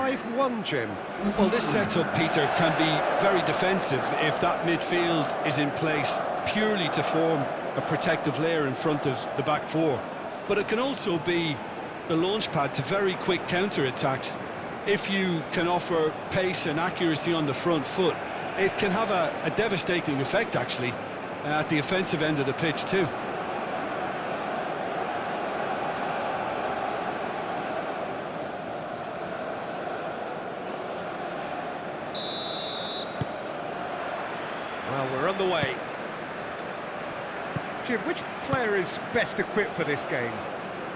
5-1, Jim. Well, this setup, Peter, can be very defensive if that midfield is in place purely to form a protective layer in front of the back four. But it can also be the launch pad to very quick counter-attacks. If you can offer pace and accuracy on the front foot, it can have a devastating effect, actually, at the offensive end of the pitch too. Well, we're on the way. Jim, which player is best equipped for this game?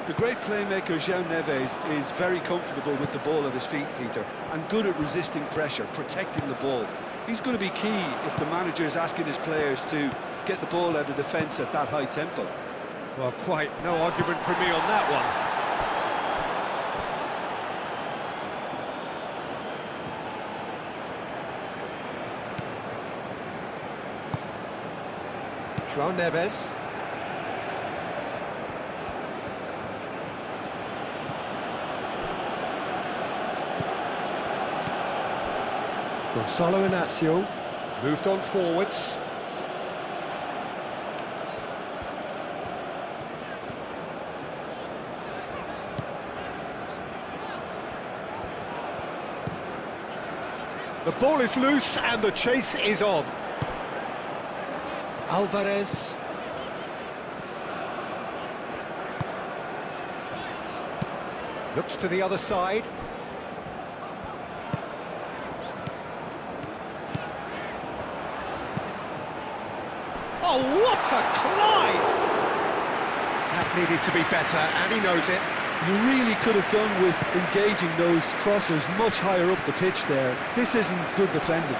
The great playmaker João Neves is very comfortable with the ball at his feet, Peter, and good at resisting pressure, protecting the ball. He's going to be key if the manager is asking his players to get the ball out of defence at that high tempo. Well, quite no argument from me on that one. João Neves. Gonçalo Inácio moved on forwards. The ball is loose and the chase is on. Alvarez. Looks to the other side. Oh, what a climb! That needed to be better, and he knows it. You really could have done with engaging those crossers much higher up the pitch there. This isn't good defending.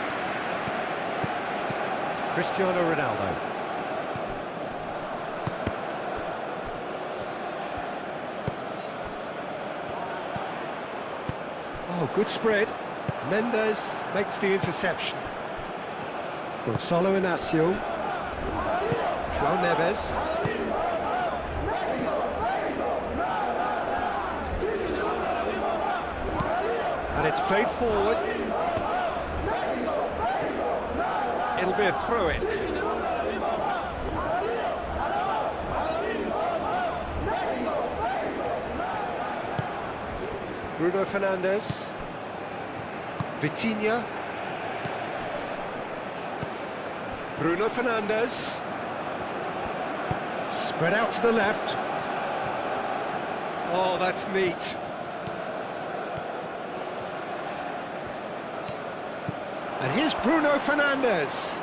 Cristiano Ronaldo. Oh, good spread. Mendes makes the interception. Gonçalo Inácio. João Neves. And it's played forward. It'll be a throw-in. Bruno Fernandes. Vitinha. Bruno Fernandes. Spread out to the left. Oh, that's neat. And here's Bruno Fernandes.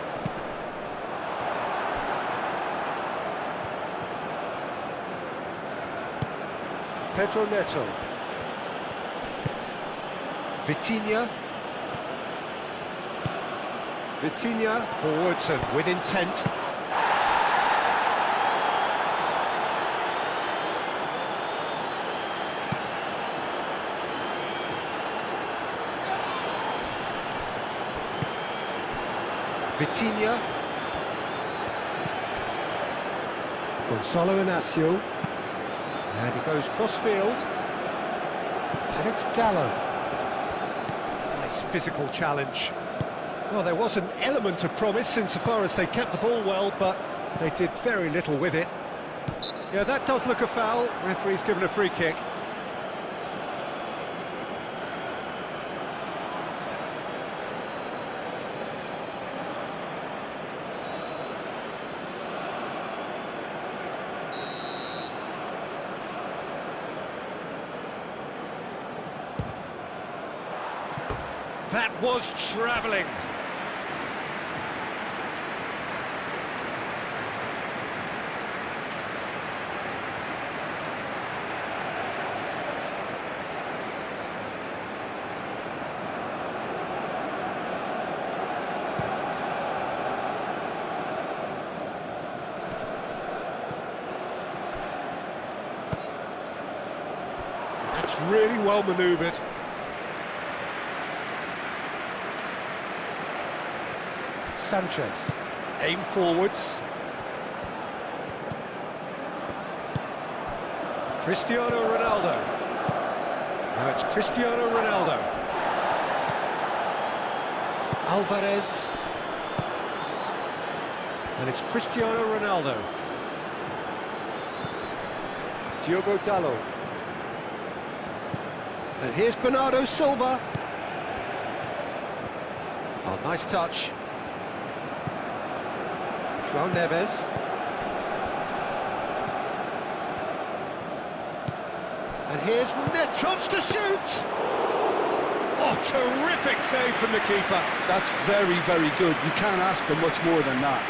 Pedro Neto. Vitinha. Vitinha forwards and with intent. Vitinha. Gonçalo Inácio. And he goes cross-field. And it's Dallo. Nice physical challenge. Well, there was an element of promise insofar as they kept the ball well, but they did very little with it. Yeah, that does look a foul. Referee's given a free kick. That was travelling. That's really well manoeuvred. Sanchez, aim forwards. Cristiano Ronaldo. Now it's Cristiano Ronaldo. Alvarez. And it's Cristiano Ronaldo. Diogo Dalot. And here's Bernardo Silva. Oh, nice touch. João Neves. And here's net chance to shoot. Oh, terrific save from the keeper. That's very, very good. You can't ask for much more than that.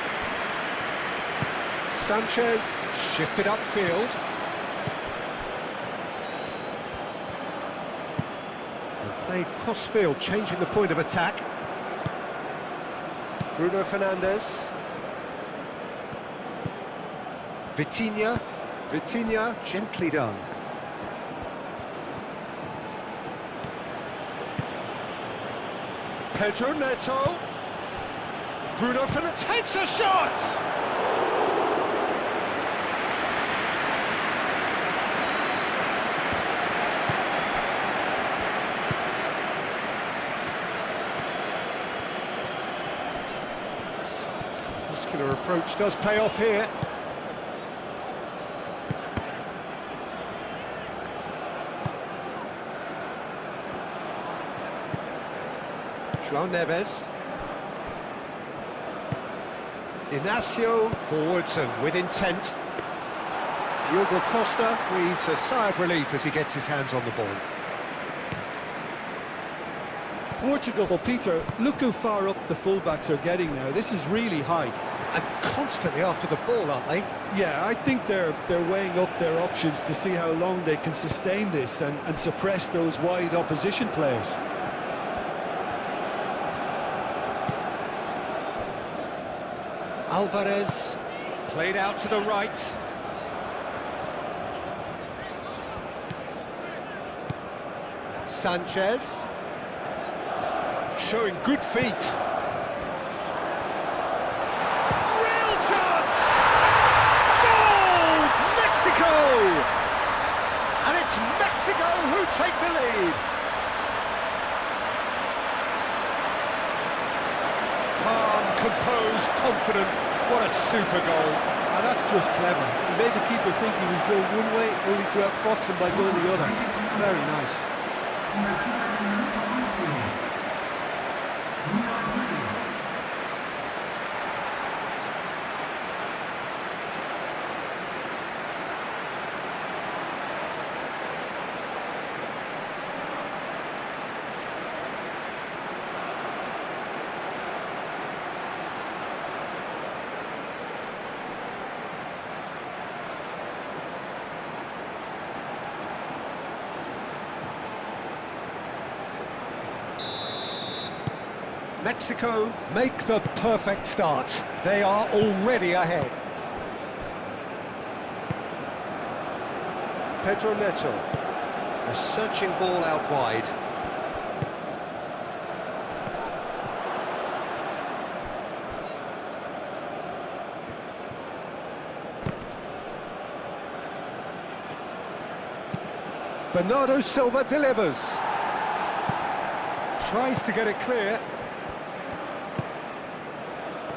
Sanchez shifted upfield. And played cross-field, changing the point of attack. Bruno Fernandes. Vitinha. Vitinha, gently done. Pedro Neto. Bruno Fernandes takes a shot! Muscular approach does pay off here. João Neves. Inacio forwards and with intent. Diogo Costa breathes a sigh of relief as he gets his hands on the ball. Portugal, well, Peter, look how far up the fullbacks are getting now. This is really high. And constantly after the ball, aren't they? Yeah, I think they're weighing up their options to see how long they can sustain this and suppress those wide opposition players. Alvarez, played out to the right. Sanchez, showing good feet. Real chance! Goal! Mexico! And it's Mexico who take the lead. Calm, composed, confident. What a super goal. That's just clever. He made the keeper think he was going one way, only to outfox him by going the other. Very nice. Mexico make the perfect start. They are already ahead. Pedro Neto. A searching ball out wide. Bernardo Silva delivers. Tries to get it clear.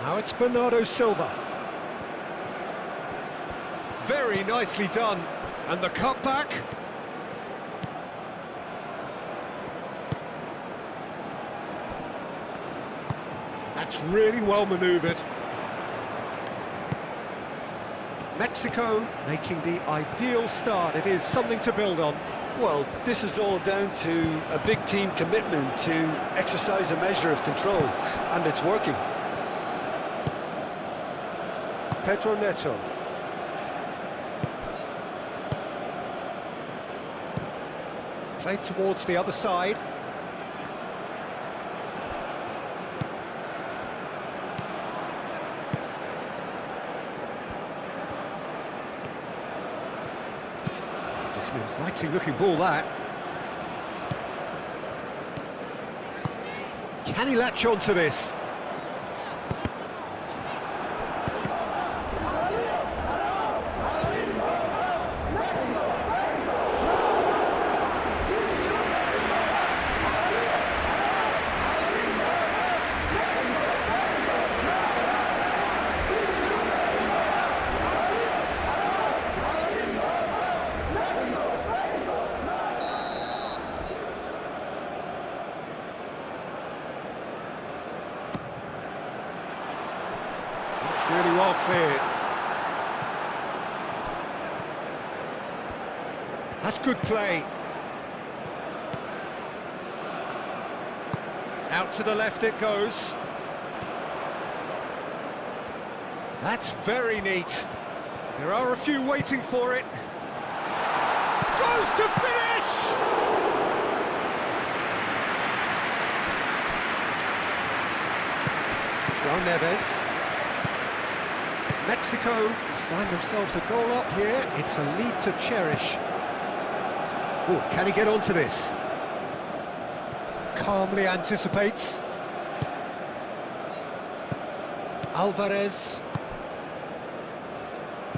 Now it's Bernardo Silva. Very nicely done. And the cutback. That's really well manoeuvred. Mexico making the ideal start. It is something to build on. Well, this is all down to a big team commitment to exercise a measure of control, and it's working. Pedro Neto. Played towards the other side. It's an inviting looking ball, that. Can he latch on to this? It's really well cleared. That's good play. Out to the left it goes. That's very neat. There are a few waiting for it. Goes to finish! João Neves. Mexico find themselves a goal up here. It's a lead to cherish. Oh, can he get onto this? Calmly anticipates. Alvarez.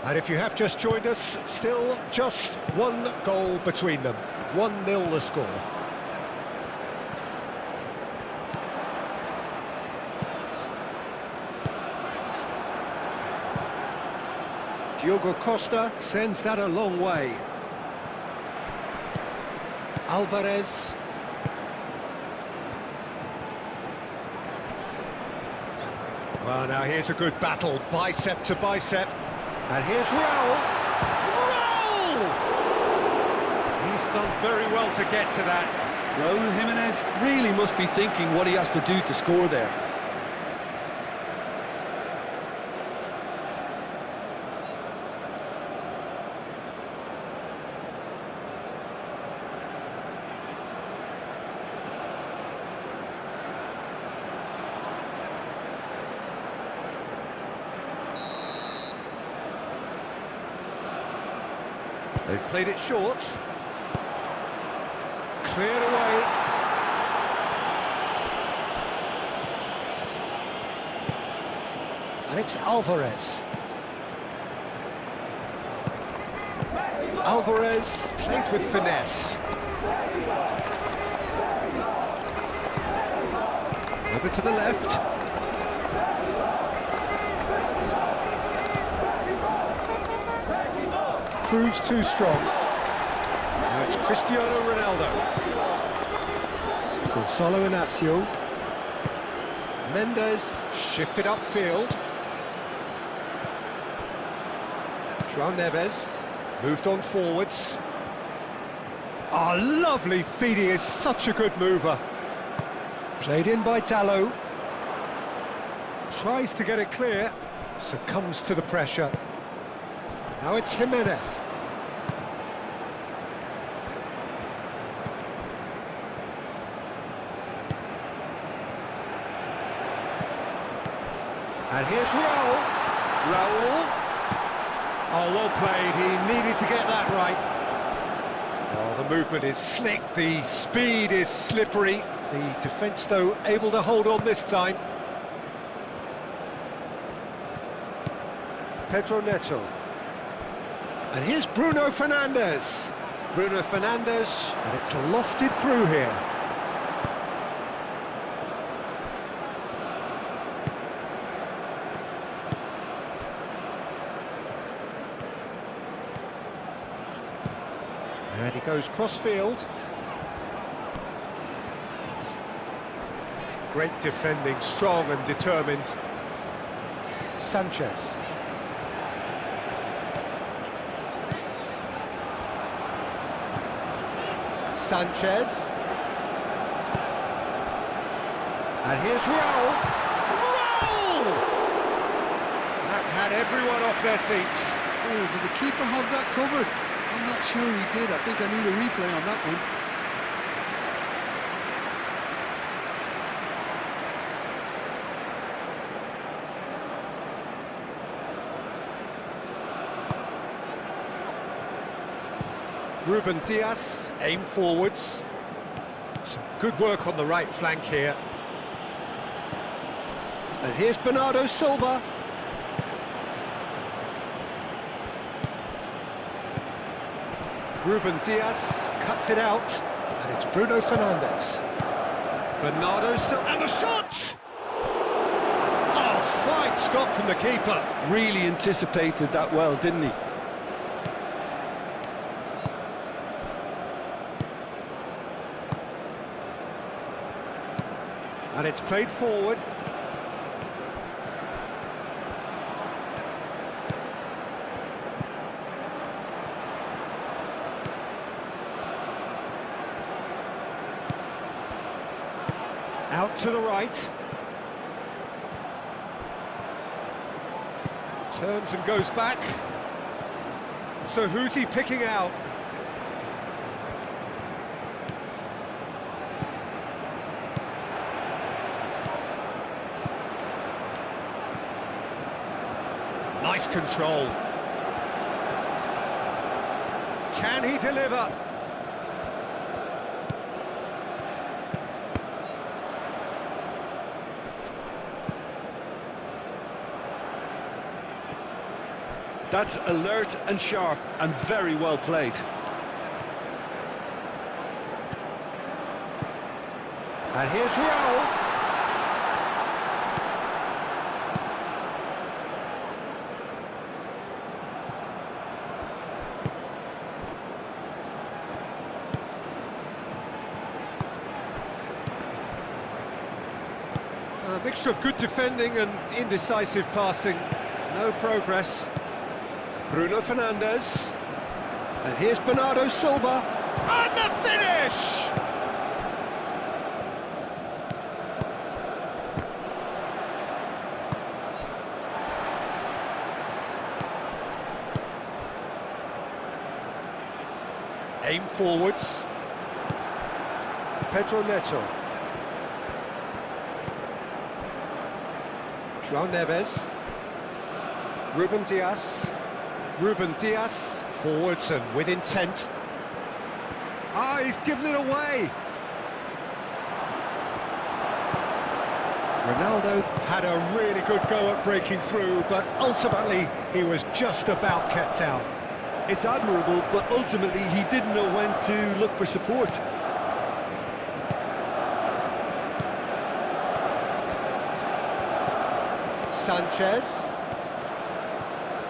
And if you have just joined us, still just one goal between them. 1-0 the score. Diogo Costa sends that a long way. Alvarez. Well, now here's a good battle, bicep to bicep. And here's Raul. Raul! He's done very well to get to that. Raul Jimenez really must be thinking what he has to do to score there. They've played it short. Cleared away. And it's Alvarez. Alvarez played with finesse. Over to the left. Proves too strong. Now it's Cristiano Ronaldo. Gonzalo Inacio. Mendes shifted upfield. João Neves moved on forwards. Oh, lovely feed, he is such a good mover. Played in by Dalot. Tries to get it clear, succumbs to the pressure. Now it's Jimenez. And here's Raul. Raul. Oh, well played. He needed to get that right. Oh, the movement is slick. The speed is slippery. The defence, though, able to hold on this time. Pedro Neto. And here's Bruno Fernandes. Bruno Fernandes. And it's lofted through here. And he goes cross-field. Great defending, strong and determined. Sanchez. Sanchez. And here's Raul. Raul! That had everyone off their seats. Oh, did the keeper have that covered? I'm not sure he did. I think I need a replay on that one. Ruben Dias, aim forwards. Some good work on the right flank here. And here's Bernardo Silva. Ruben Dias cuts it out, and it's Bruno Fernandes. Bernardo Silva, and the shot! Oh, fine stop from the keeper. Really anticipated that well, didn't he? And it's played forward. Out to the right. Turns and goes back. So who's he picking out? Nice control. Can he deliver? That's alert and sharp and very well played. And here's Raul. A mixture of good defending and indecisive passing. No progress. Bruno Fernandes. And here's Bernardo Silva. And the finish! Aim forwards. Pedro Neto. João Neves. Ruben Dias. Ruben Dias. Forwards and with intent. Ah, he's given it away. Ronaldo had a really good go at breaking through, but ultimately he was just about kept out. It's admirable, but ultimately he didn't know when to look for support. Sanchez.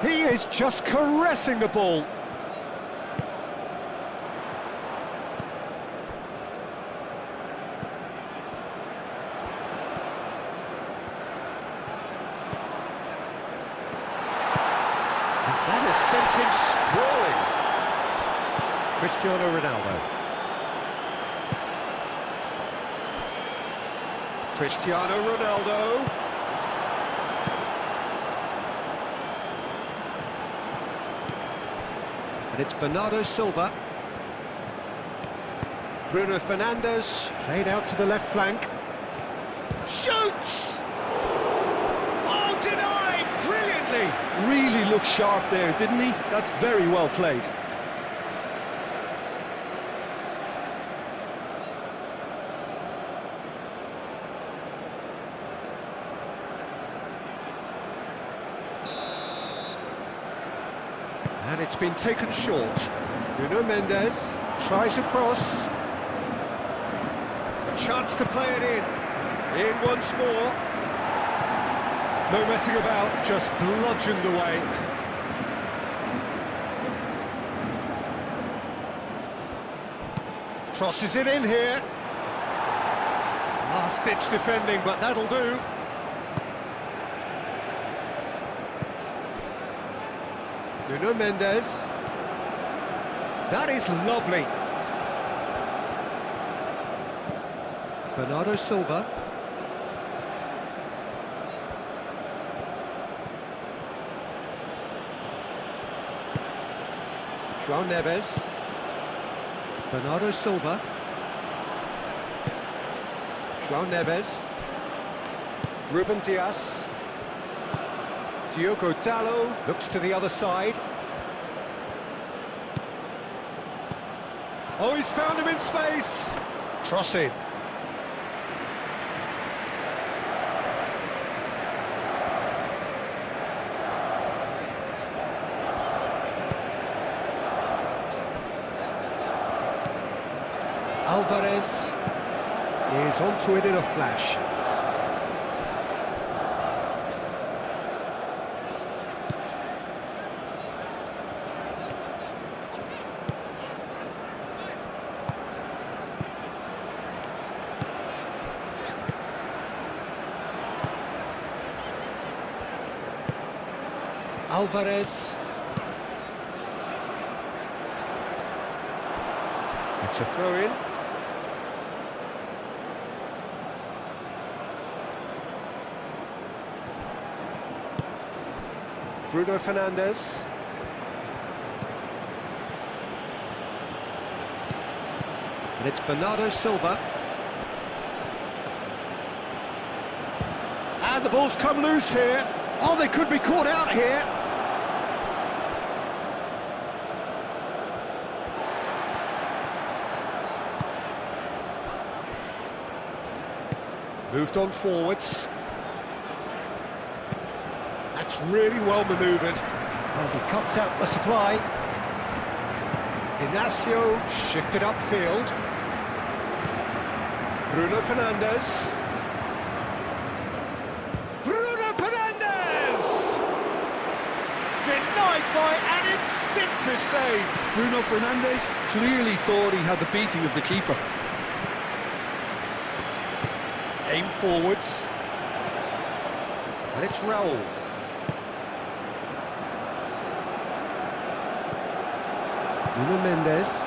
He is just caressing the ball. And that has sent him sprawling. Cristiano Ronaldo. Cristiano Ronaldo. And it's Bernardo Silva. Bruno Fernandes, played out to the left flank. Shoots! Oh, denied! Brilliantly! Really looked sharp there, didn't he? That's very well played. And it's been taken short. Nuno Mendes tries a cross. A chance to play it in. In once more. No messing about, just bludgeoned away. Crosses it in here. Last-ditch defending, but that'll do. Nuno Mendes. That is lovely. Bernardo Silva. João Neves. Bernardo Silva. João Neves. Ruben Dias. Diogo Dalot looks to the other side. Oh, he's found him in space. Cross in. Alvarez is onto it in a flash. Alvarez. It's a throw-in. Bruno Fernandes. And it's Bernardo Silva. And the ball's come loose here. Oh, they could be caught out here. Moved on forwards. That's really well manoeuvred. And he cuts out the supply. Inacio shifted upfield. Bruno Fernandes. Bruno Fernandes! Denied by an instinctive save. Bruno Fernandes clearly thought he had the beating of the keeper. Aim forwards. And it's Raul. Nuno Mendes.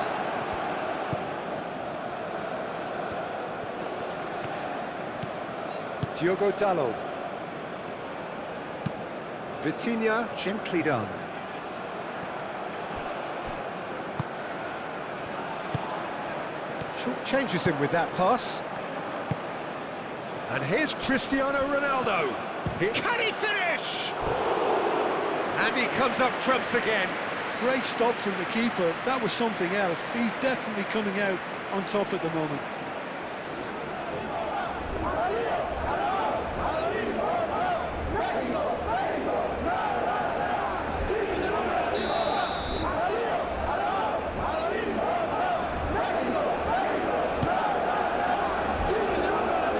Diogo Dalot. Vitinha, gently done. Short changes him with that pass. And here's Cristiano Ronaldo. Can he finish? And he comes up trumps again. Great stop from the keeper. That was something else. He's definitely coming out on top at the moment.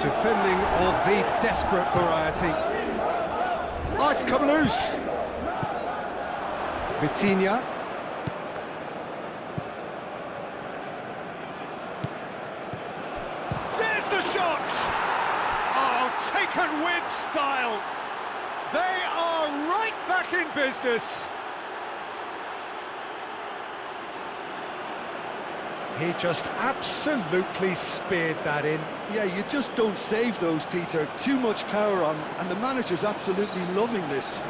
Defending of the desperate variety. Oh, it's come loose. Vitinha. There's the shot! Oh, taken with style. They are right back in business. He just absolutely speared that in. Yeah, you just don't save those, Peter. Too much power on, and the manager's absolutely loving this.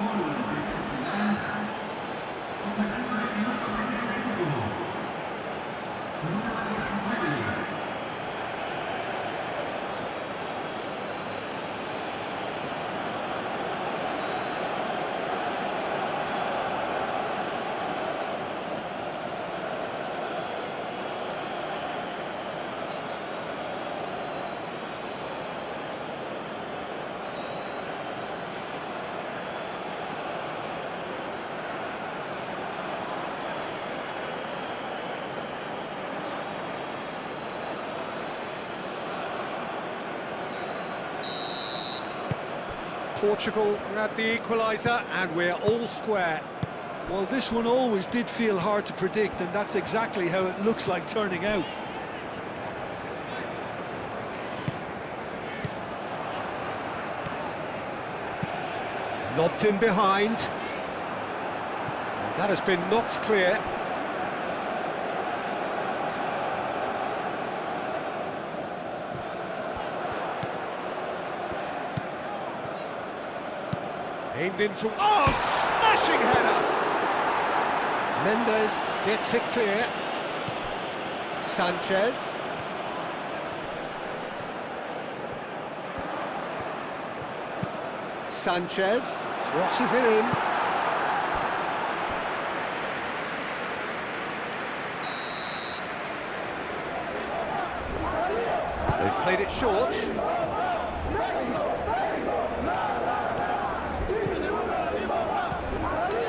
Portugal grabbed the equaliser and we're all square. Well, this one always did feel hard to predict, and that's exactly how it looks like turning out. Lobbed in behind. That has been knocked clear. Aimed into... Oh, smashing header! Mendes gets it clear. Sanchez. Sanchez crosses it in. They've played it short.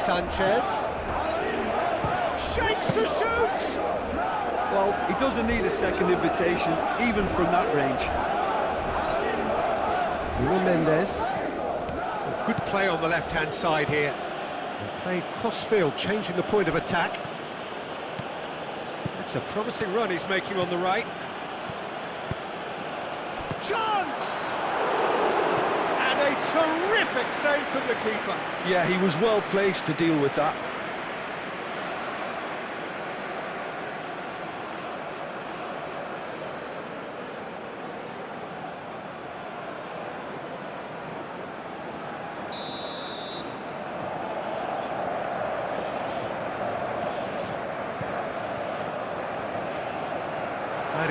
Sanchez. Shapes to shoot! Well, he doesn't need a second invitation, even from that range. Nuno Mendes. Good play on the left-hand side here. And played cross-field, changing the point of attack. That's a promising run he's making on the right. Chance! And a terrific save from the keeper. Yeah, he was well placed to deal with that.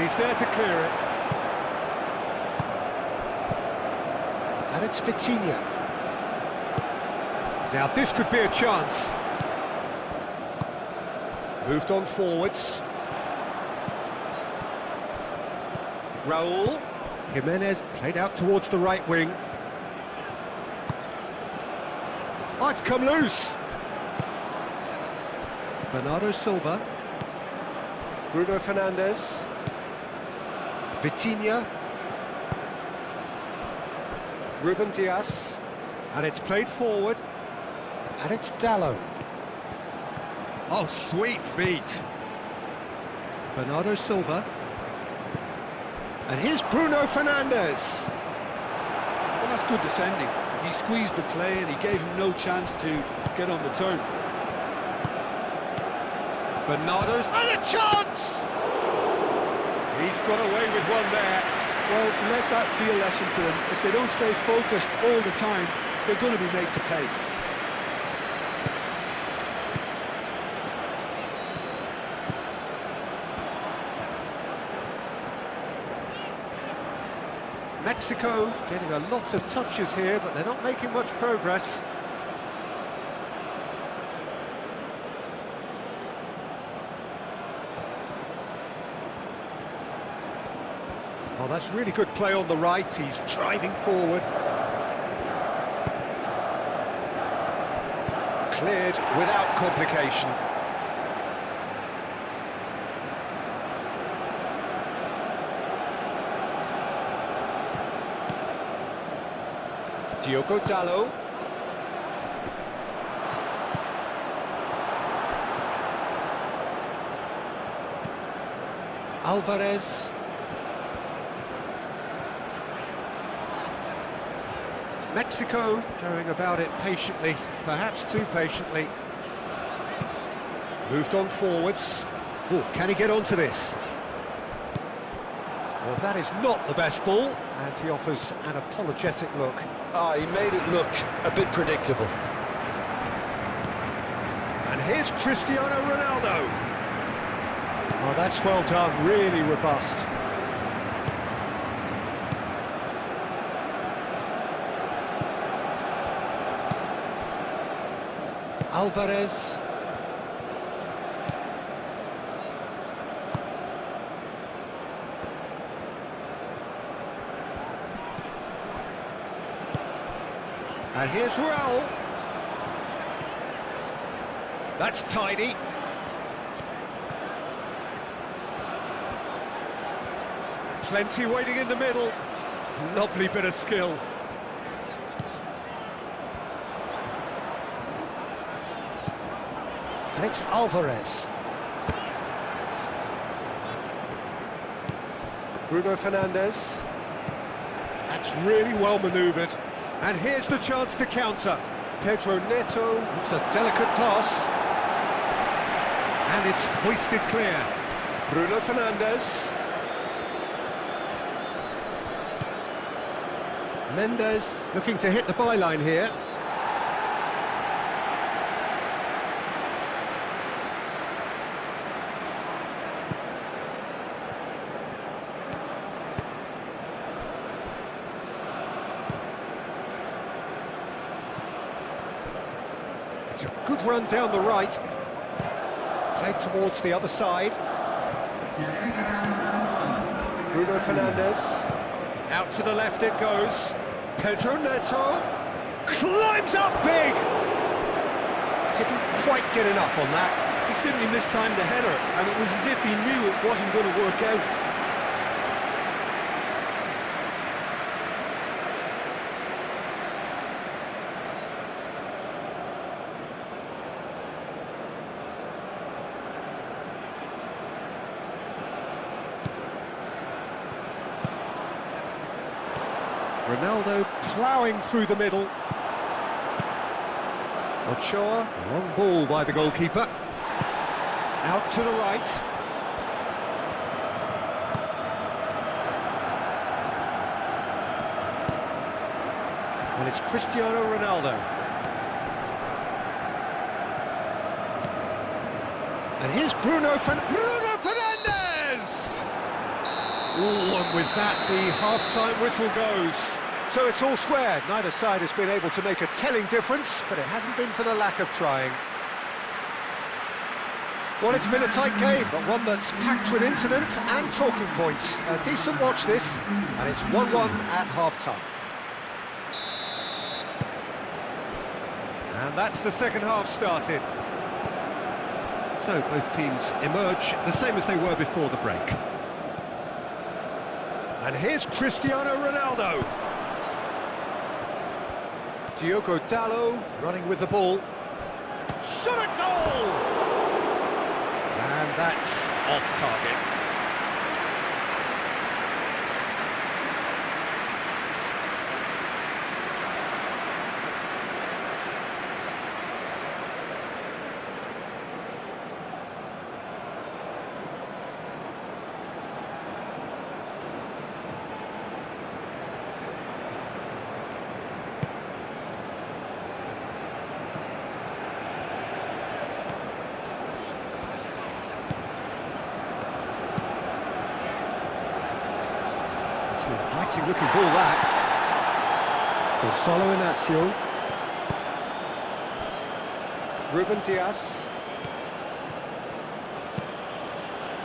He's there to clear it. And it's Vitinha. Now this could be a chance. Moved on forwards. Raul. Jimenez played out towards the right wing. Oh, it's come loose. Bernardo Silva. Bruno Fernandes. Vitinha. Ruben Dias. And it's played forward. And it's Dallo. Oh, sweet feet. Bernardo Silva. And here's Bruno Fernandes. Well, that's good defending. He squeezed the play and he gave him no chance to get on the turn. Bernardo's and a chance! He's got away with one there. Well, let that be a lesson to them. If they don't stay focused all the time, they're going to be made to pay. Mexico getting a lot of touches here, but they're not making much progress. Oh, that's really good play on the right. He's driving forward. Cleared without complication. Diogo Dallo. Alvarez. Mexico going about it patiently, perhaps too patiently. Moved on forwards. Oh, can he get onto this? Well, that is not the best ball, and he offers an apologetic look. Ah, he made it look a bit predictable. And here's Cristiano Ronaldo. Oh, that's well done, really robust. Alvarez. And here's Raul. That's tidy. Plenty waiting in the middle. Lovely bit of skill. And it's Alvarez. Bruno Fernandes. That's really well manoeuvred. And here's the chance to counter. Pedro Neto. It's a delicate pass. And it's hoisted clear. Bruno Fernandes. Mendes looking to hit the byline here. It's a good run down the right. Played towards the other side. Bruno Fernandes. Out to the left it goes. Pedro Neto. Climbs up big! Didn't quite get enough on that. He simply mistimed the header, and it was as if he knew it wasn't going to work out. Ronaldo ploughing through the middle. Ochoa, long ball by the goalkeeper. Out to the right. And it's Cristiano Ronaldo. And here's Bruno Fernandes! Ooh, and with that, the half-time whistle goes. So it's all square. Neither side has been able to make a telling difference, but it hasn't been for the lack of trying. Well, it's been a tight game, but one that's packed with incident and talking points. A decent watch this, and it's 1-1 at half-time. And that's the second half started. So both teams emerge the same as they were before the break. And here's Cristiano Ronaldo. Diogo Dalot running with the ball. Shot a goal! And that's off target. It's an inviting looking ball that. Gonzalo Inacio. Ruben Diaz.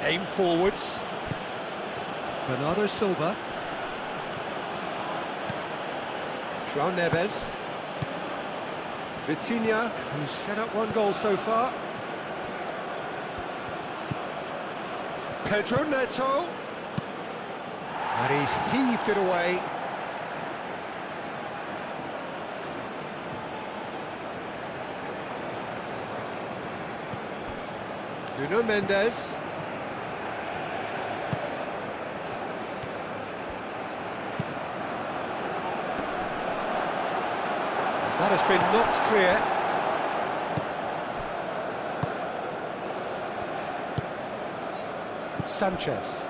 Aim forwards. Bernardo Silva. João Neves. Vitinha, who's set up one goal so far. Pedro Neto. And he's heaved it away. Nuno Mendes. That has been knocked clear. Sanchez.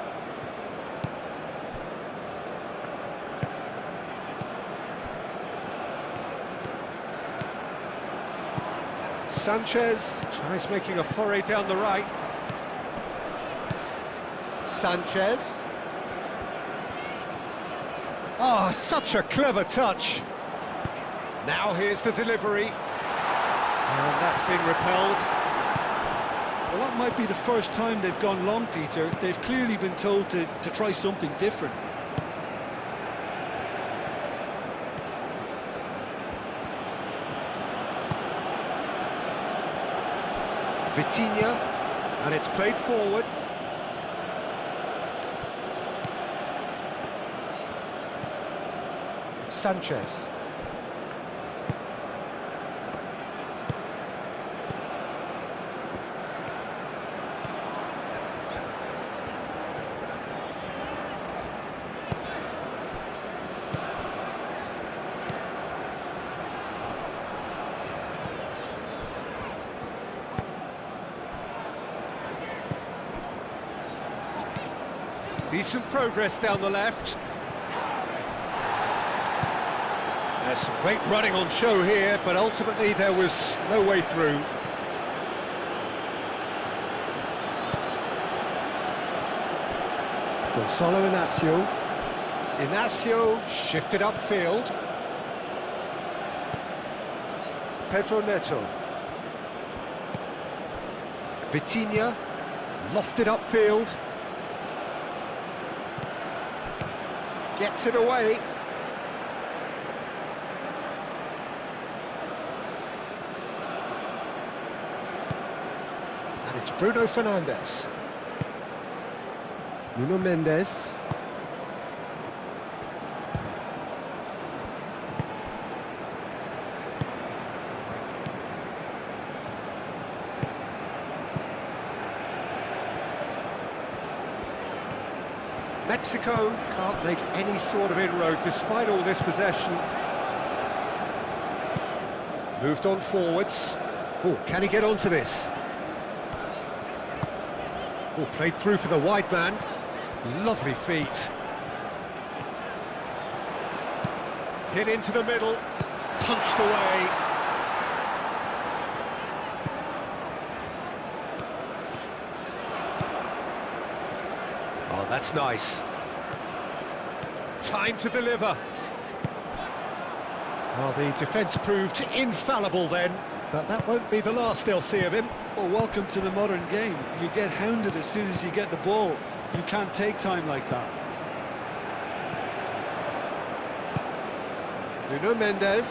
Sanchez tries making a foray down the right. Sanchez. Oh, such a clever touch. Now here's the delivery. And that's been repelled. Well, that might be the first time they've gone long, Peter. They've clearly been told to try something different. Vitinha, and it's played forward. Sanchez. Decent progress down the left. There's some great running on show here, but ultimately there was no way through. Gonzalo Inacio. Inacio shifted upfield. Pedro Neto. Vitinha lofted upfield. Gets it away. And it's Bruno Fernandes. Nuno Mendes. Mexico can't make any sort of inroad despite all this possession. Moved on forwards. Oh, can he get onto this? Oh, played through for the wide man. Lovely feet. Hit into the middle. Punched away. Oh, that's nice. Time to deliver. Well, the defence proved infallible then, but that won't be the last they'll see of him. Well, welcome to the modern game. You get hounded as soon as you get the ball. You can't take time like that. Nuno Mendes.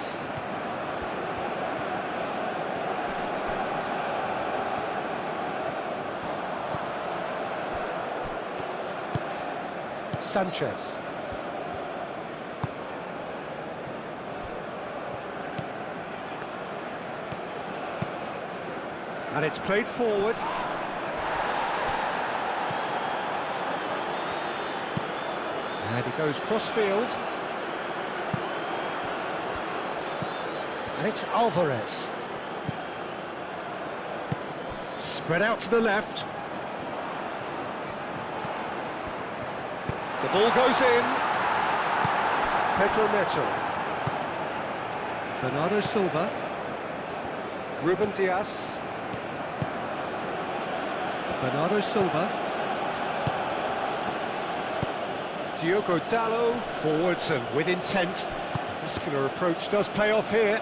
Sanchez. And it's played forward. And he goes cross-field. And it's Alvarez. Spread out to the left. The ball goes in. Pedro Neto. Bernardo Silva. Ruben Dias. Bernardo Silva. Diogo Dalot. Forwards and with intent. Muscular approach does pay off here.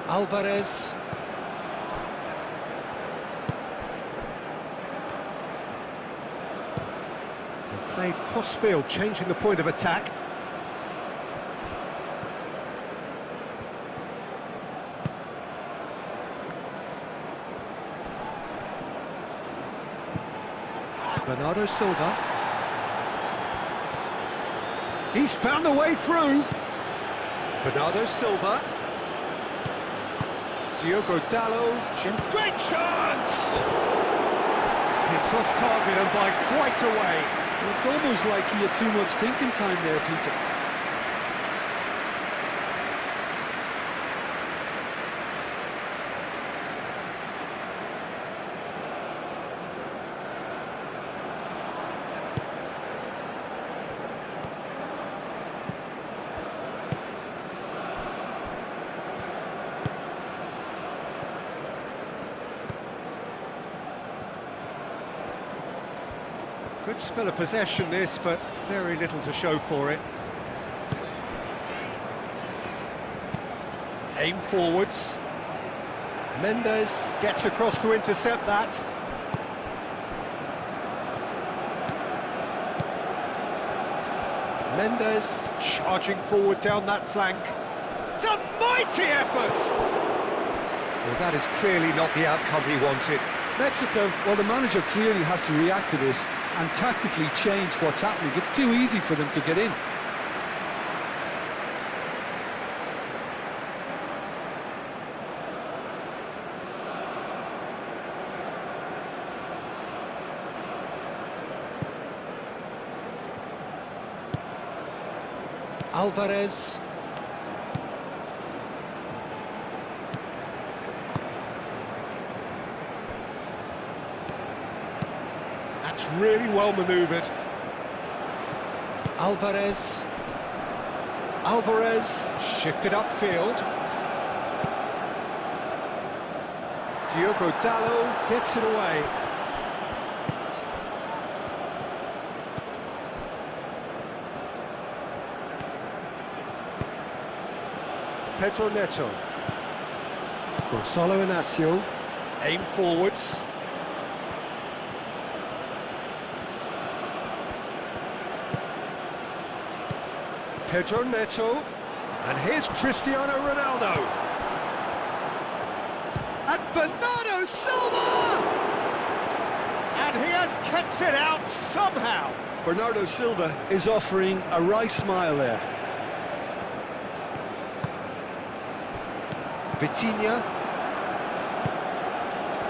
Alvarez. And played cross-field, changing the point of attack. Bernardo Silva. He's found a way through. Bernardo Silva. Diogo Dalot. Great chance! It's off target and by quite a way. It's almost like he had too much thinking time there, Peter. Good spell of possession this, but very little to show for it. Aim forwards. Mendes gets across to intercept that. Mendes charging forward down that flank. It's a mighty effort! Well, that is clearly not the outcome he wanted. Mexico, well, the manager clearly has to react to this and tactically change what's happening. It's too easy for them to get in. Alvarez. That's really well manoeuvred. Alvarez. Alvarez shifted upfield. Diogo Dalot gets it away. Pedro Neto. Gonzalo Inacio. Aim forwards. Pedro Neto. And here's Cristiano Ronaldo. And Bernardo Silva! And he has kept it out somehow. Bernardo Silva is offering a wry smile there. Vitinha.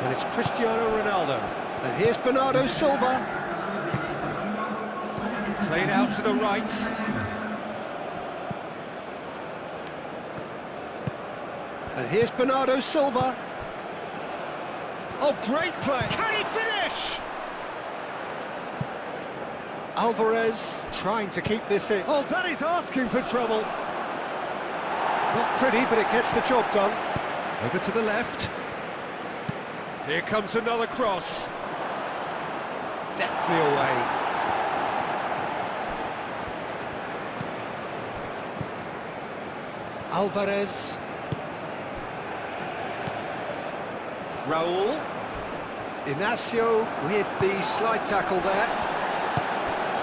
And it's Cristiano Ronaldo. And here's Bernardo Silva. Played out to the right. And here's Bernardo Silva. Oh, great play! Can he finish? Alvarez trying to keep this in. Oh, that is asking for trouble. Not pretty, but it gets the job done. Over to the left. Here comes another cross. Deftly away. Alvarez. Raul. Inacio with the slide tackle there.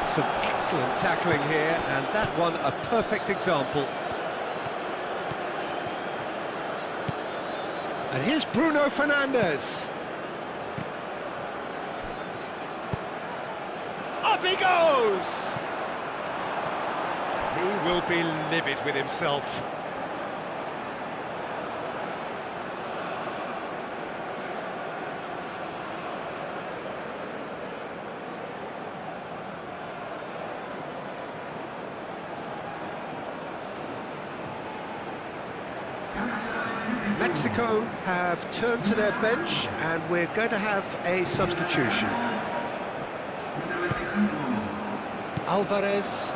Some excellent tackling here, and that one a perfect example. And here's Bruno Fernandes. Up he goes! He will be livid with himself. Mexico have turned to their bench, and we're going to have a substitution. Alvarez.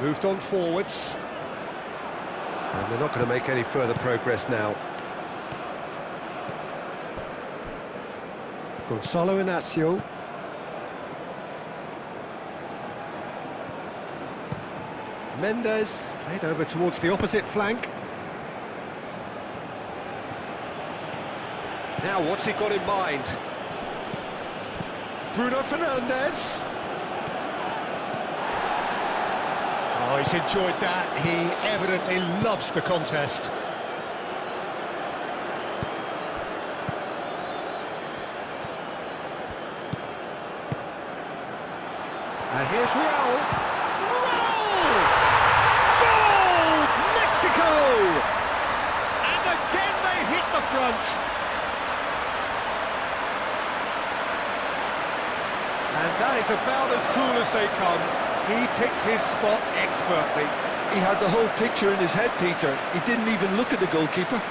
Moved on forwards. And they're not going to make any further progress now. Gonzalo Inacio. Mendes played over towards the opposite flank. Now what's he got in mind? Bruno Fernandes. Oh, he's enjoyed that. He evidently loves the contest. And here's Raul. Raul! Goal! Mexico! And again they hit the front. And that is about as cool as they come. He picked his spot expertly. He had the whole picture in his head, Peter. He didn't even look at the goalkeeper.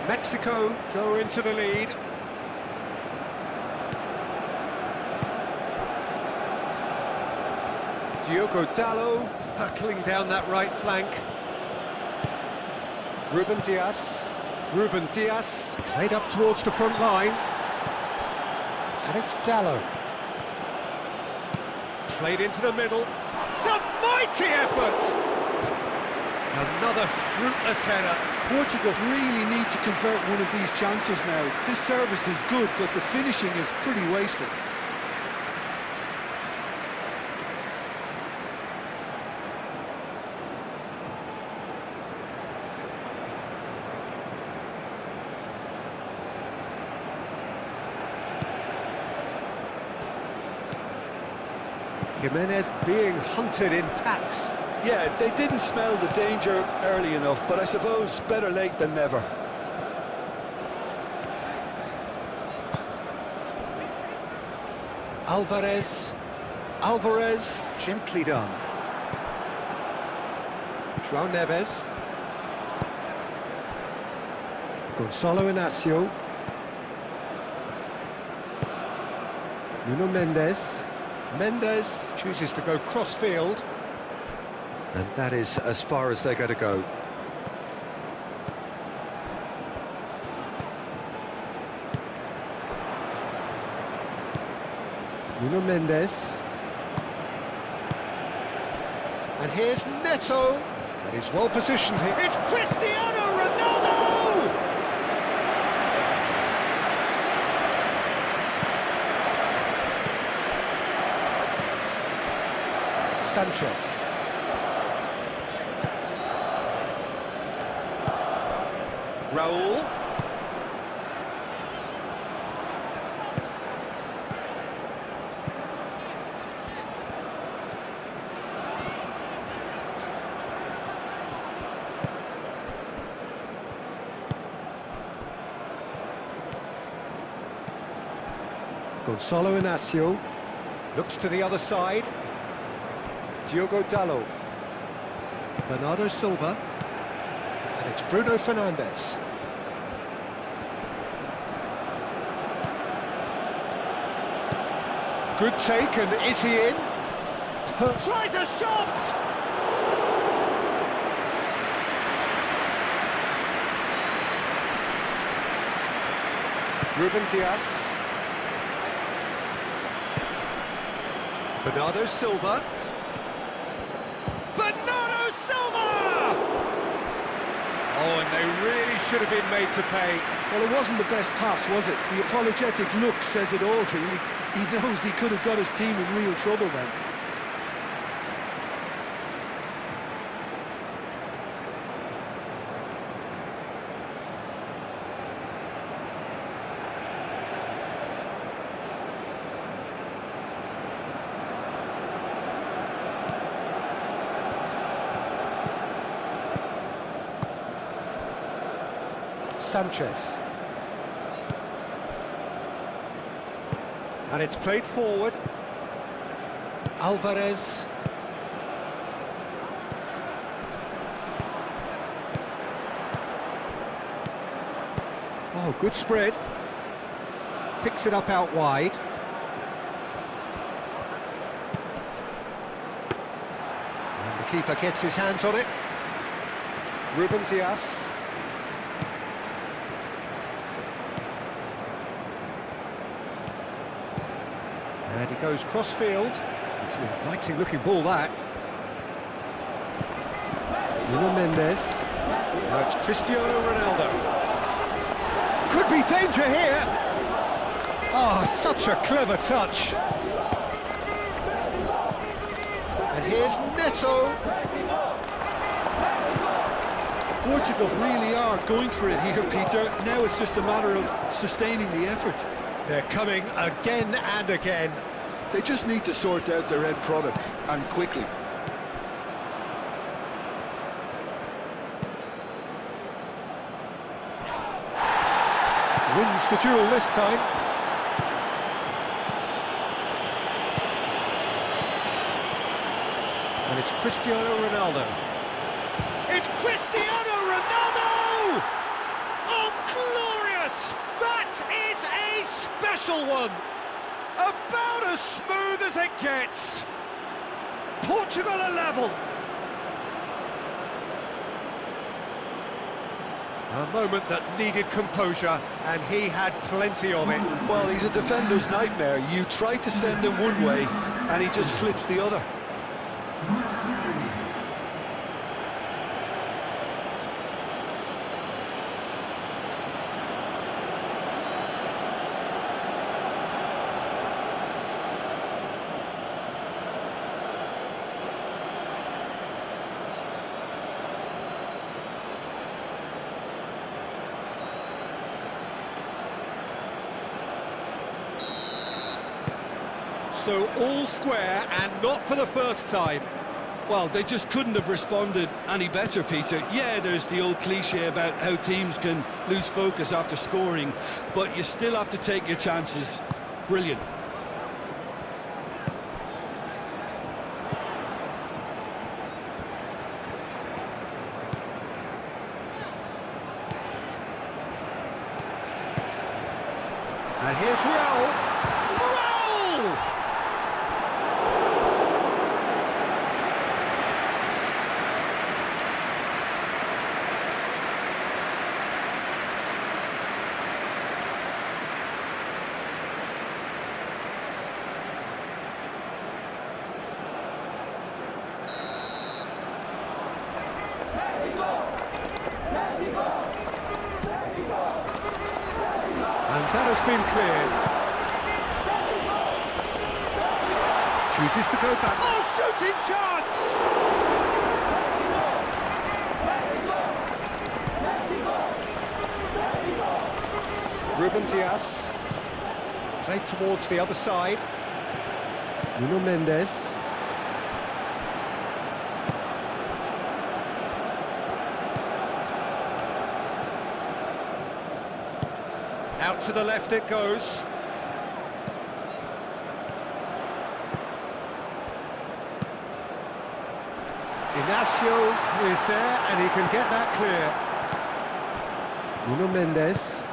Mexico go into the lead. Diogo Dalot hurtling down that right flank. Ruben Diaz. Ruben Diaz played up towards the front line. And it's Dalot. Played into the middle. It's a mighty effort! Another fruitless header. Portugal really need to convert one of these chances now. This service is good, but the finishing is pretty wasteful. Jimenez being hunted in packs. Yeah, they didn't smell the danger early enough, but I suppose better late than never. Alvarez. Alvarez, gently done. João Neves. Gonzalo Inacio. Nuno Mendes. Mendes chooses to go cross-field. And that is as far as they're going to go. Nuno Mendes. And here's Neto. And he's well positioned here. It's Cristiano Ronaldo! Sanchez. Raul. Gonzalo Inacio looks to the other side. Diogo Dalot. Bernardo Silva. And it's Bruno Fernandes. Good take, and is he in? Tries a shot! Ruben Dias. Bernardo Silva. Bernardo Silva! Oh, and they really should have been made to pay. Well, it wasn't the best pass, was it? The apologetic look says it all, really. He knows he could have got his team in real trouble then. Sanchez. And it's played forward. Alvarez. Oh, good spread. Picks it up out wide. And the keeper gets his hands on it. Ruben Dias. And he goes cross-field. It's an inviting-looking ball, that. Nuno Mendes. Now it's Cristiano Ronaldo. Could be danger here. Oh, such a clever touch. And here's Neto. Portugal really are going for it here, Peter. Now it's just a matter of sustaining the effort. They're coming again and again. They just need to sort out their end product, and quickly. Wins the duel this time. And it's Cristiano Ronaldo. It's Cristiano Ronaldo! Oh, glorious! That is a special one! About as smooth as it gets. Portugal are level. A moment that needed composure, and he had plenty of it. Well, he's a defender's nightmare. You try to send him one way, and he just slips the other. So all square, and not for the first time. Well, they just couldn't have responded any better, Peter. Yeah, there's the old cliche about how teams can lose focus after scoring, but you still have to take your chances. Brilliant. And here's Raul. Raul! And that has been cleared. Chooses to go back. Oh, shooting chance! Ruben Dias. Played towards the other side. Nuno Mendes. Out to the left it goes. Inacio is there and he can get that clear. Nuno Mendes.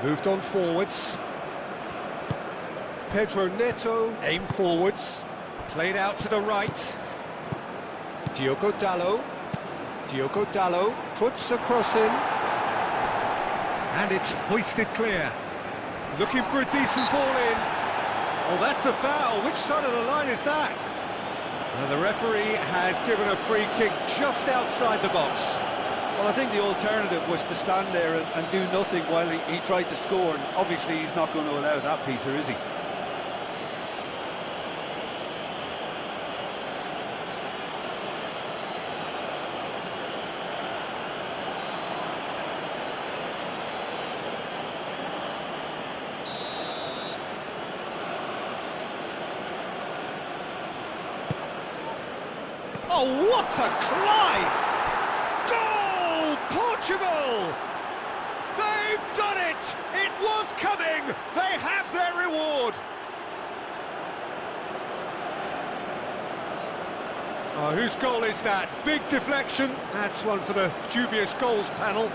Moved on forwards. Pedro Neto aimed forwards. Played out to the right. Diogo Dalot. Diogo Dalot puts a cross in. And it's hoisted clear. Looking for a decent ball in. Oh, that's a foul. Which side of the line is that? Well, the referee has given a free kick just outside the box. Well, I think the alternative was to stand there and do nothing while he tried to score, and obviously he's not going to allow that, Peter, is he? Oh, what a climb! Goal! Portugal! They've done it! It was coming! They have their reward! Oh, whose goal is that? Big deflection. That's one for the dubious goals panel.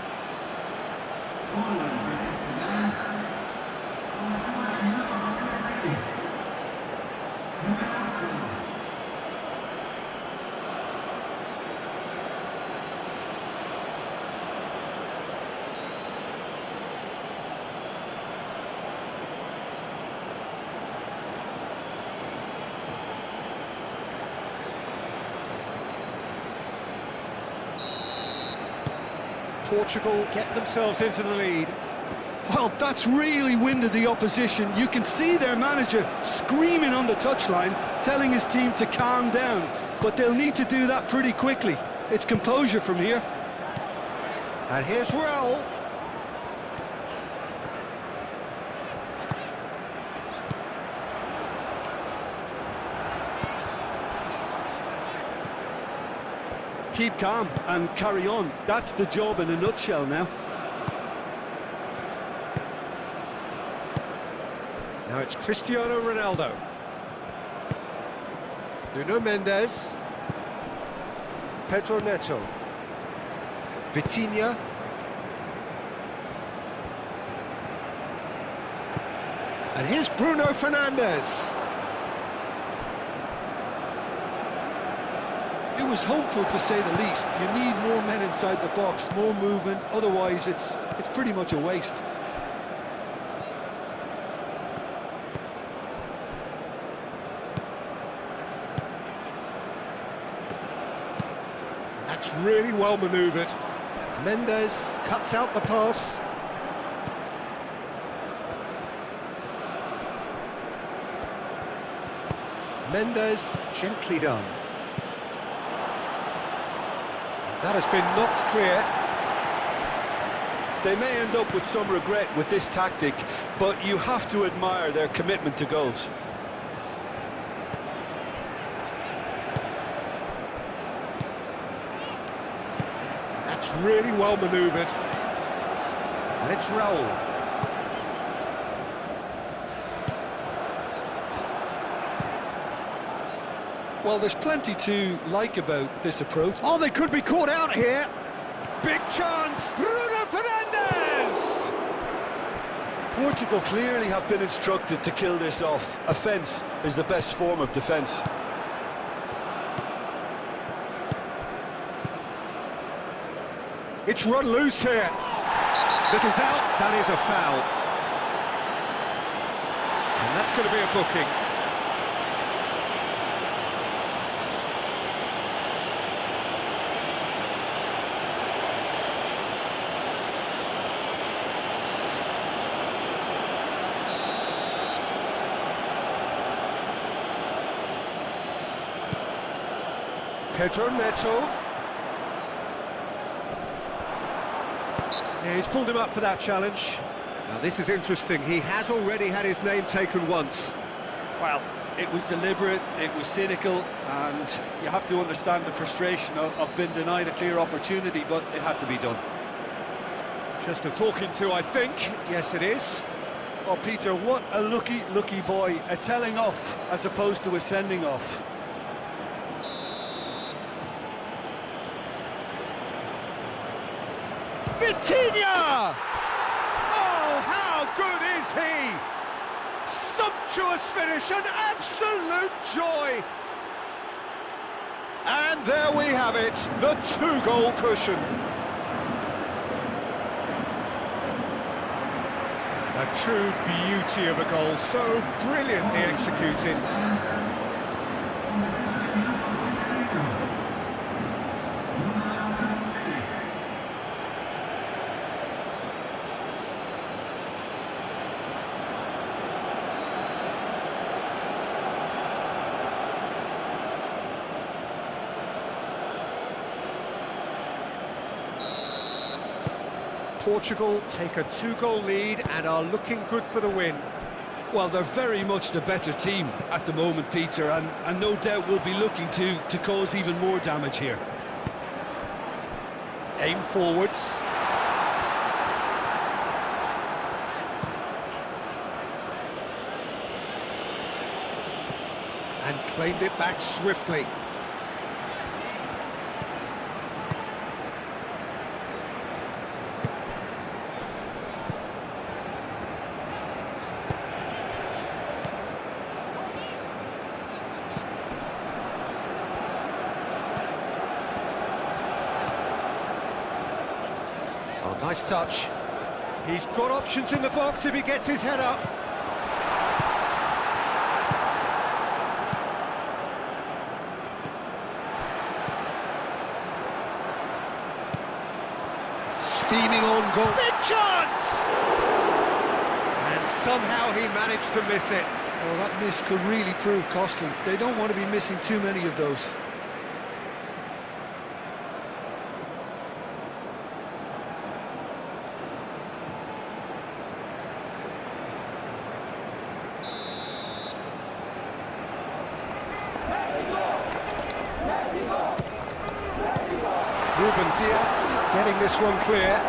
Portugal get themselves into the lead. Well, that's really winded the opposition. You can see their manager screaming on the touchline, telling his team to calm down, but they'll need to do that pretty quickly. It's composure from here. And here's Raul. Keep calm and carry on. That's the job in a nutshell now. Now it's Cristiano Ronaldo. Nuno Mendes. Pedro Neto. Vitinha. And here's Bruno Fernandes. It was hopeful, to say the least. You need more men inside the box, more movement, otherwise it's pretty much a waste. That's really well manoeuvred. Mendes cuts out the pass. Mendes, gently done. That has been knocked clear. They may end up with some regret with this tactic, but you have to admire their commitment to goals. That's really well manoeuvred. And it's Raul. Well, there's plenty to like about this approach. Oh, they could be caught out here. Big chance. Bruno Fernandes! Portugal clearly have been instructed to kill this off. Offence is the best form of defence. It's run loose here. Little doubt, that is a foul. And that's going to be a booking. Pedro Neto. Yeah, he's pulled him up for that challenge. Now this is interesting. He has already had his name taken once. Well, it was deliberate, it was cynical, and you have to understand the frustration of being denied a clear opportunity, but it had to be done. Just a talking to, I think. Yes, it is. Oh, Peter, what a lucky boy. A telling off as opposed to a sending off. Vitinha! Oh, how good is he? Sumptuous finish, an absolute joy. And there we have it, the two-goal cushion. A true beauty of a goal, so brilliantly executed. Portugal take a two-goal lead and are looking good for the win. Well, they're very much the better team at the moment, Peter, and no doubt will be looking to cause even more damage here. Aim forwards. And claimed it back swiftly. Oh, nice touch. He's got options in the box if he gets his head up. Steaming on goal. Big chance! And somehow he managed to miss it. Well, that miss could really prove costly. They don't want to be missing too many of those. Ruben Diaz getting this one clear.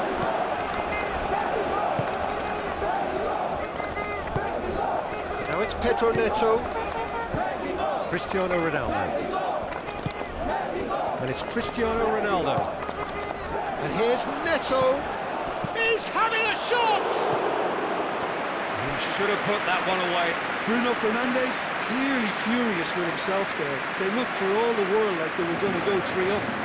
Now it's Pedro Neto. Cristiano Ronaldo. And it's Cristiano Ronaldo. And here's Neto. He's having a shot! He should have put that one away. Bruno Fernandes clearly furious with himself there. They looked for all the world like they were going to go 3-up.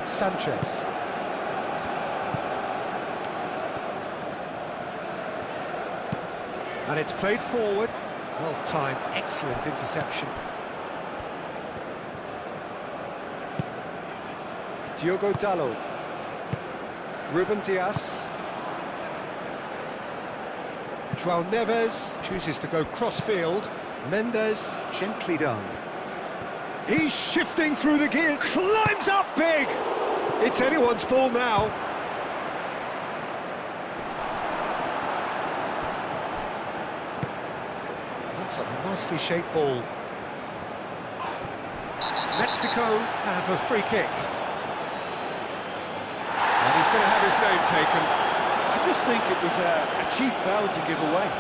Sanchez. And it's played forward. Well timed, excellent interception. Diogo Dalot. Ruben Diaz. João Neves chooses to go cross-field. Mendes, gently done. He's shifting through the gear, climbs up big! It's anyone's ball now. That's a nicely shaped ball. Mexico have a free kick. And he's going to have his name taken. I just think it was a cheap foul to give away.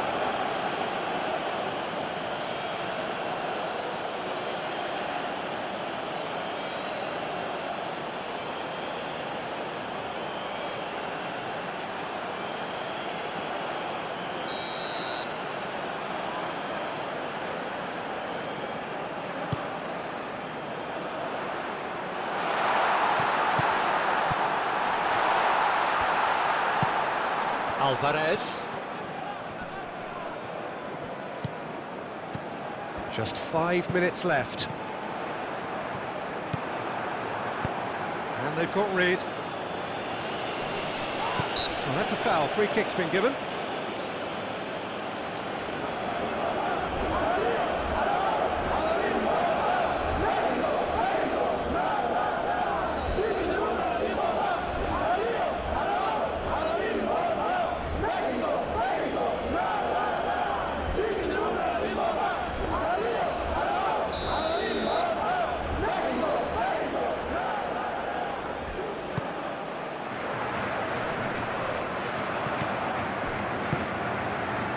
Alvarez. Just 5 minutes left. And they've got rid. Well, that's a foul. Free kick's been given.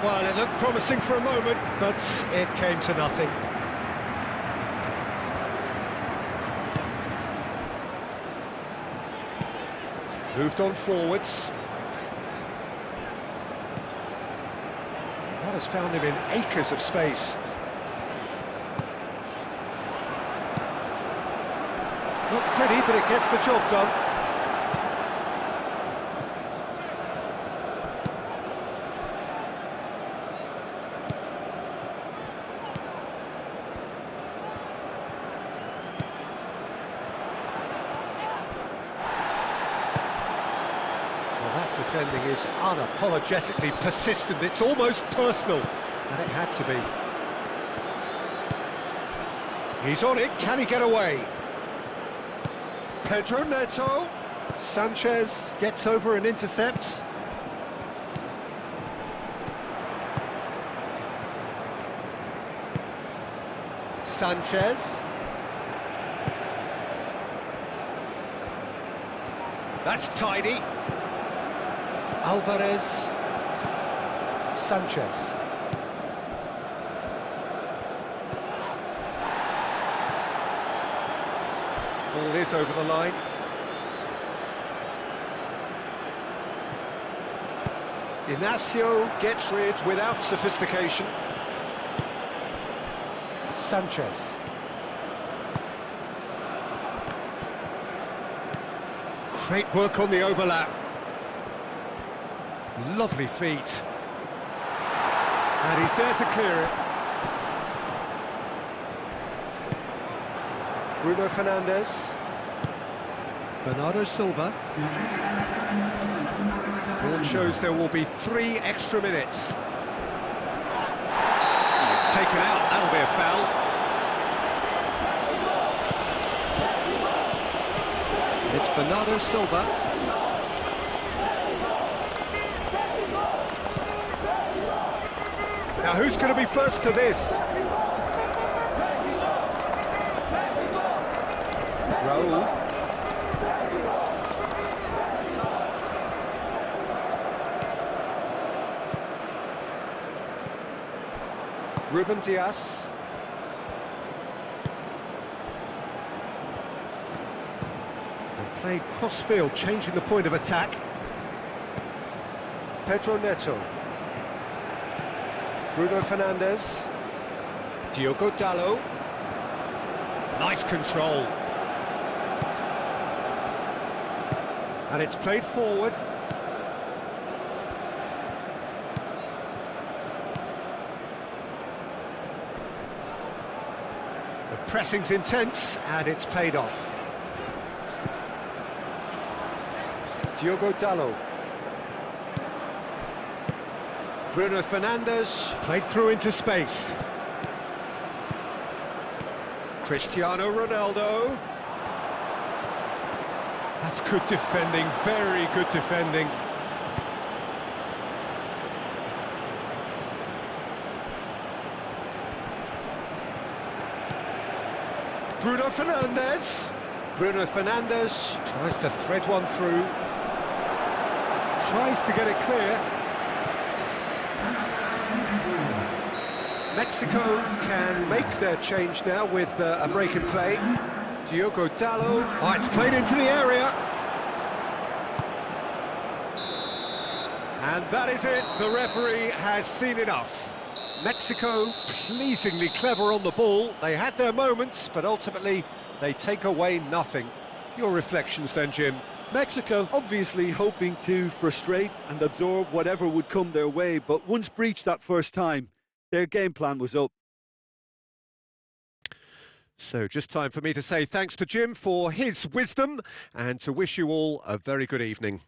Well, it looked promising for a moment, but it came to nothing. Moved on forwards. That has found him in acres of space. Not pretty, but it gets the job done. Defending is unapologetically persistent. It's almost personal, and it had to be. He's on it. Can he get away? Pedro Neto. Sanchez gets over and intercepts. Sanchez. That's tidy. Alvarez, Sanchez. Ball is over the line. Inacio gets rid without sophistication. Sanchez. Great work on the overlap. Lovely feet. And he's there to clear it. Bruno Fernandes. Bernardo Silva. Ball shows there will be 3 extra minutes. He's taken out, that'll be a foul. It's Bernardo Silva. Now, who's going to be first to this? Raul. Ruben Dias. And played cross-field, changing the point of attack. Pedro Neto. Bruno Fernandes. Diogo Dalot. Nice control. And it's played forward. The pressing's intense, and it's paid off. Diogo Dalot. Bruno Fernandes, played through into space. Cristiano Ronaldo. That's good defending, very good defending. Bruno Fernandes. Bruno Fernandes tries to thread one through. Tries to get it clear. Mexico can make their change now with a break in play. Diogo Dalot. Oh, it's played into the area. And that is it. The referee has seen enough. Mexico pleasingly clever on the ball. They had their moments, but ultimately they take away nothing. Your reflections then, Jim? Mexico obviously hoping to frustrate and absorb whatever would come their way, but once breached that first time, their game plan was up. So just time for me to say thanks to Jim for his wisdom and to wish you all a very good evening.